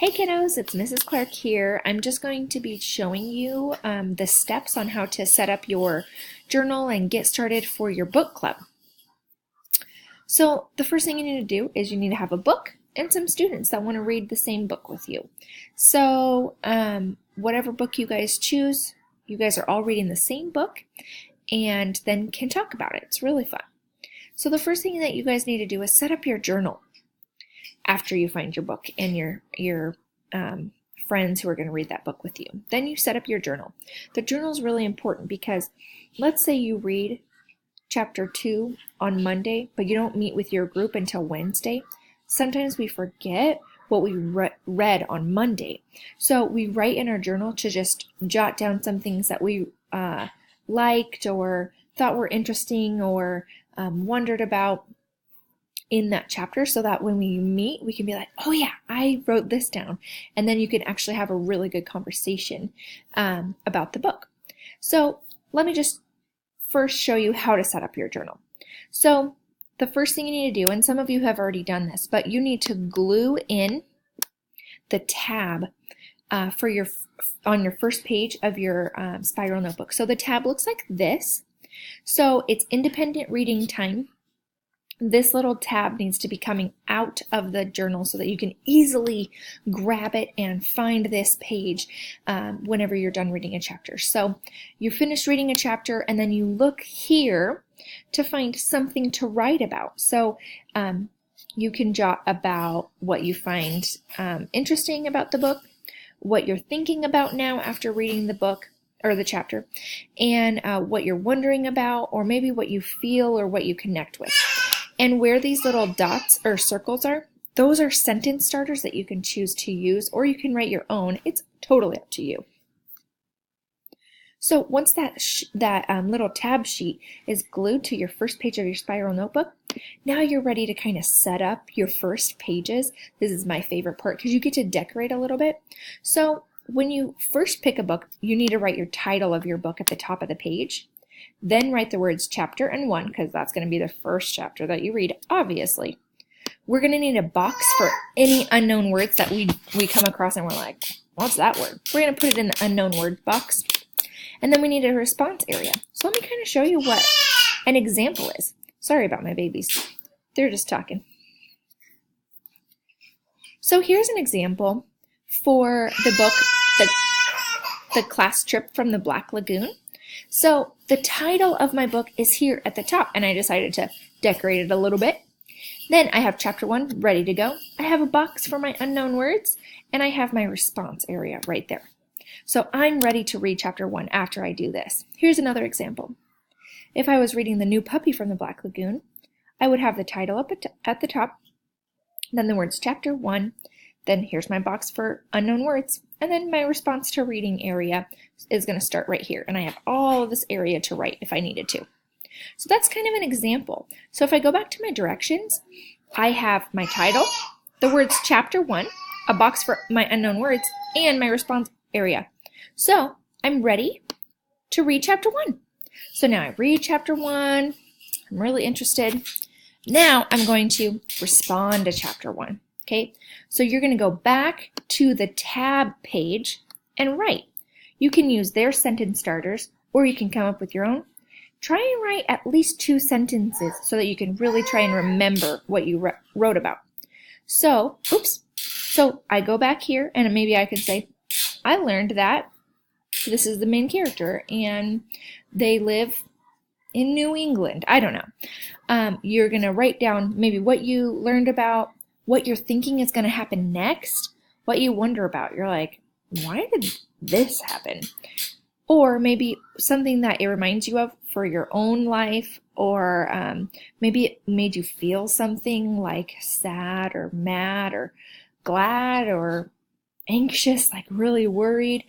Hey kiddos, it's Mrs. Clark here. I'm just going to be showing you the steps on how to set up your journal and get started for your book club. So the first thing you need to do is you need to have a book and some students that want to read the same book with you. So whatever book you guys choose, you guys are all reading the same book and then can talk about it. It's really fun. So the first thing that you guys need to do is set up your journal after you find your book and your friends who are going to read that book with you. Then you set up your journal. The journal is really important because let's say you read chapter 2 on Monday, but you don't meet with your group until Wednesday. Sometimes we forget what we read on Monday. So we write in our journal to just jot down some things that we liked or thought were interesting or wondered about in that chapter, so that when we meet, we can be like, oh yeah, I wrote this down. And then you can actually have a really good conversation about the book. So let me just first show you how to set up your journal. So the first thing you need to do, and some of you have already done this, but you need to glue in the tab on your first page of your spiral notebook. So the tab looks like this. So it's independent reading time. This little tab needs to be coming out of the journal so that you can easily grab it and find this page whenever you're done reading a chapter. So you finish reading a chapter and then you look here to find something to write about. So you can jot about what you find interesting about the book, what you're thinking about now after reading the book or the chapter, and what you're wondering about, or maybe what you feel or what you connect with. And where these little dots or circles are, those are sentence starters that you can choose to use, or you can write your own. It's totally up to you. So once that little tab sheet is glued to your first page of your spiral notebook, now you're ready to kind of set up your first pages. This is my favorite part because you get to decorate a little bit. So when you first pick a book, you need to write your title of your book at the top of the page. Then write the words chapter and 1, because that's going to be the first chapter that you read, obviously. We're going to need a box for any unknown words that we come across and we're like, what's that word? We're going to put it in the unknown word box. And then we need a response area. So let me kind of show you what an example is. Sorry about my babies. They're just talking. So here's an example for the book, The Class Trip from the Black Lagoon. So the title of my book is here at the top, and I decided to decorate it a little bit. Then I have chapter 1 ready to go. I have a box for my unknown words, and I have my response area right there. So I'm ready to read chapter 1 after I do this. Here's another example. If I was reading The New Puppy from the Black Lagoon, I would have the title up at the top, then the words chapter 1, then here's my box for unknown words, and then my response to reading area is going to start right here. And I have all of this area to write if I needed to. So that's kind of an example. So if I go back to my directions, I have my title, the words chapter 1, a box for my unknown words, and my response area. So I'm ready to read chapter 1. So now I read chapter 1. I'm really interested. Now I'm going to respond to chapter 1. Okay, so you're going to go back to the tab page and write. You can use their sentence starters, or you can come up with your own. Try and write at least 2 sentences so that you can really try and remember what you wrote about. So I go back here and maybe I could say, I learned that this is the main character and they live in New England. I don't know. You're going to write down maybe what you learned about, what you're thinking is going to happen next, what you wonder about. You're like, why did this happen? Or maybe something that it reminds you of for your own life, or maybe it made you feel something like sad or mad or glad or anxious, like really worried.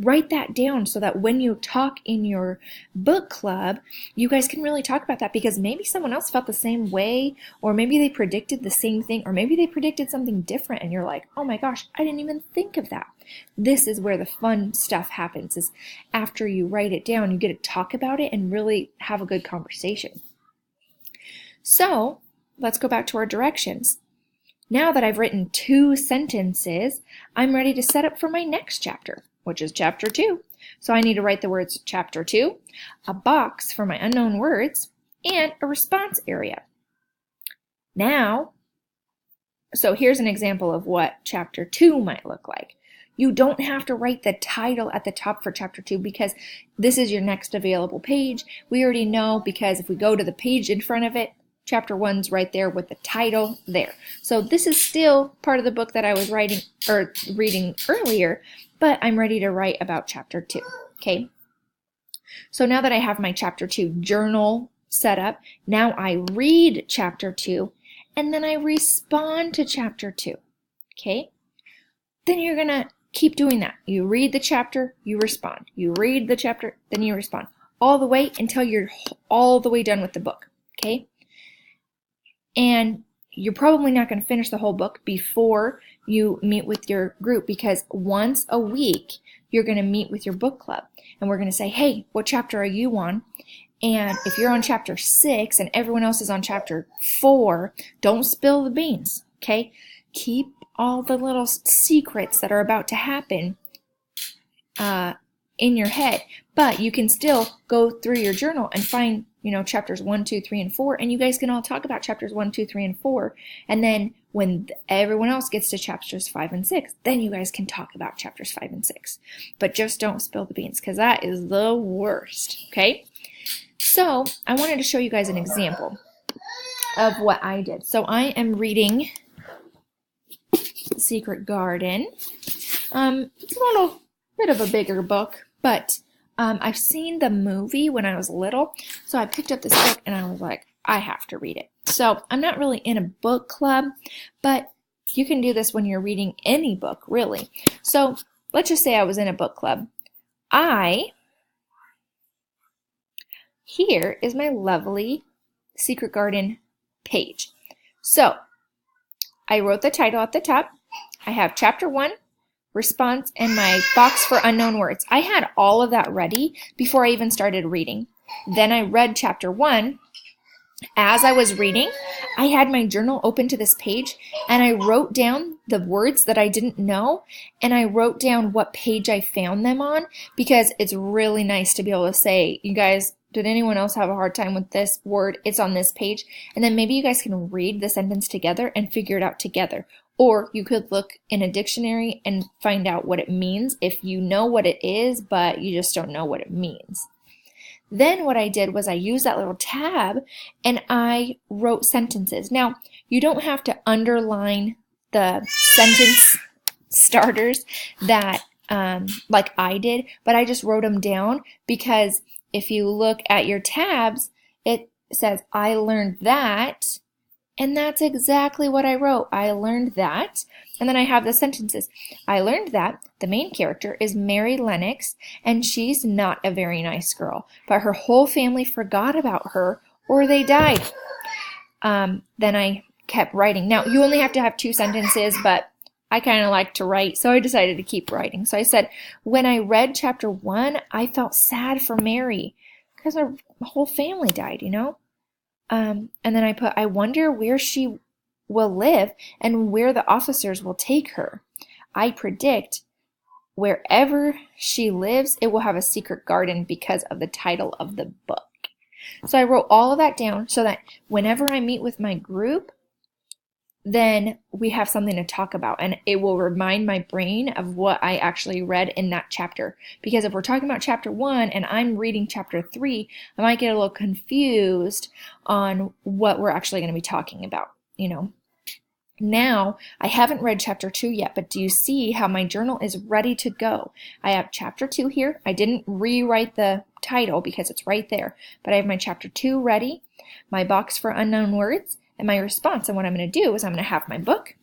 Write that down so that when you talk in your book club, you guys can really talk about that, because maybe someone else felt the same way, or maybe they predicted the same thing, or maybe they predicted something different and you're like, oh my gosh, I didn't even think of that. This is where the fun stuff happens, is after you write it down, you get to talk about it and really have a good conversation. So let's go back to our directions. Now that I've written 2 sentences, I'm ready to set up for my next chapter, which is chapter 2. So I need to write the words chapter 2, a box for my unknown words, and a response area. Now, so here's an example of what chapter 2 might look like. You don't have to write the title at the top for chapter 2 because this is your next available page. We already know because if we go to the page in front of it, chapter 1's right there with the title there. So this is still part of the book that I was writing or reading earlier, but I'm ready to write about chapter 2, okay? So now that I have my chapter 2 journal set up, now I read chapter 2 and then I respond to chapter 2, okay? Then you're gonna keep doing that. You read the chapter, you respond. You read the chapter, then you respond. All the way until you're all the way done with the book, okay? And you're probably not going to finish the whole book before you meet with your group because once a week, you're going to meet with your book club. And we're going to say, hey, what chapter are you on? And if you're on chapter 6 and everyone else is on chapter 4, don't spill the beans, okay? Keep all the little secrets that are about to happen in your head. But you can still go through your journal and find chapters 1, 2, 3, and 4, and you guys can all talk about chapters 1, 2, 3, and 4. And then when everyone else gets to chapters 5 and 6, then you guys can talk about chapters 5 and 6. But just don't spill the beans, because that is the worst, okay? So I wanted to show you guys an example of what I did. So I am reading Secret Garden. It's a little bit of a bigger book, but I've seen the movie when I was little, so I picked up this book and I was like, I have to read it. So I'm not really in a book club, but you can do this when you're reading any book, really. So let's just say I was in a book club. Here is my lovely Secret Garden page. So I wrote the title at the top. I have chapter 1, response, and my box for unknown words. I had all of that ready before I even started reading. Then I read chapter 1. As I was reading, I had my journal open to this page and I wrote down the words that I didn't know and I wrote down what page I found them on because it's really nice to be able to say, you guys, did anyone else have a hard time with this word? It's on this page. And then maybe you guys can read the sentence together and figure it out together. Or you could look in a dictionary and find out what it means if you know what it is, but you just don't know what it means. Then what I did was I used that little tab and I wrote sentences. Now, you don't have to underline the sentence starters that like I did, but I just wrote them down because if you look at your tabs, it says, I learned that. And that's exactly what I wrote. I learned that. And then I have the sentences. I learned that the main character is Mary Lennox, and she's not a very nice girl, but her whole family forgot about her or they died. Then I kept writing. Now, you only have to have 2 sentences, but I kind of like to write, so I decided to keep writing. So I said, when I read chapter 1, I felt sad for Mary because her whole family died, And then I put, I wonder where she will live and where the officers will take her. I predict wherever she lives, it will have a secret garden because of the title of the book. So I wrote all of that down so that whenever I meet with my group, then we have something to talk about and it will remind my brain of what I actually read in that chapter. Because if we're talking about chapter 1 and I'm reading chapter 3, I might get a little confused on what we're actually going to be talking about, Now, I haven't read chapter 2 yet, but do you see how my journal is ready to go? I have chapter 2 here. I didn't rewrite the title because it's right there, but I have my chapter 2 ready, my box for unknown words, and my response. And what I'm going to do is I'm going to have my book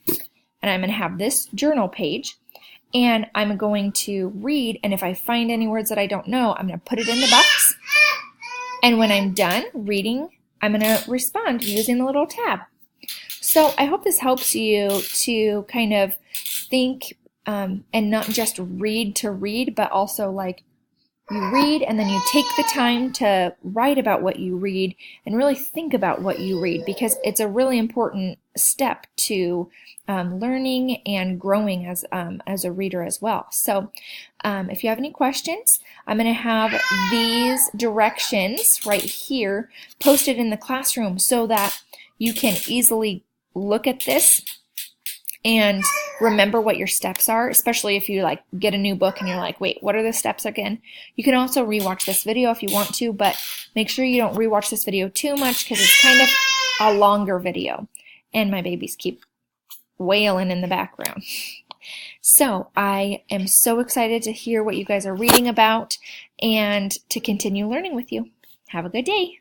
and I'm going to have this journal page and I'm going to read. And if I find any words that I don't know, I'm going to put it in the box. And when I'm done reading, I'm going to respond using the little tab. So I hope this helps you to kind of think and not just read to read, but also like you read and then you take the time to write about what you read and really think about what you read because it's a really important step to learning and growing as a reader as well. So if you have any questions, I'm going to have these directions right here posted in the classroom so that you can easily look at this and remember what your steps are, especially if you like get a new book and you're like, wait, what are the steps again? You can also rewatch this video if you want to, but make sure you don't rewatch this video too much because it's kind of a longer video. And my babies keep wailing in the background. So I am so excited to hear what you guys are reading about and to continue learning with you. Have a good day.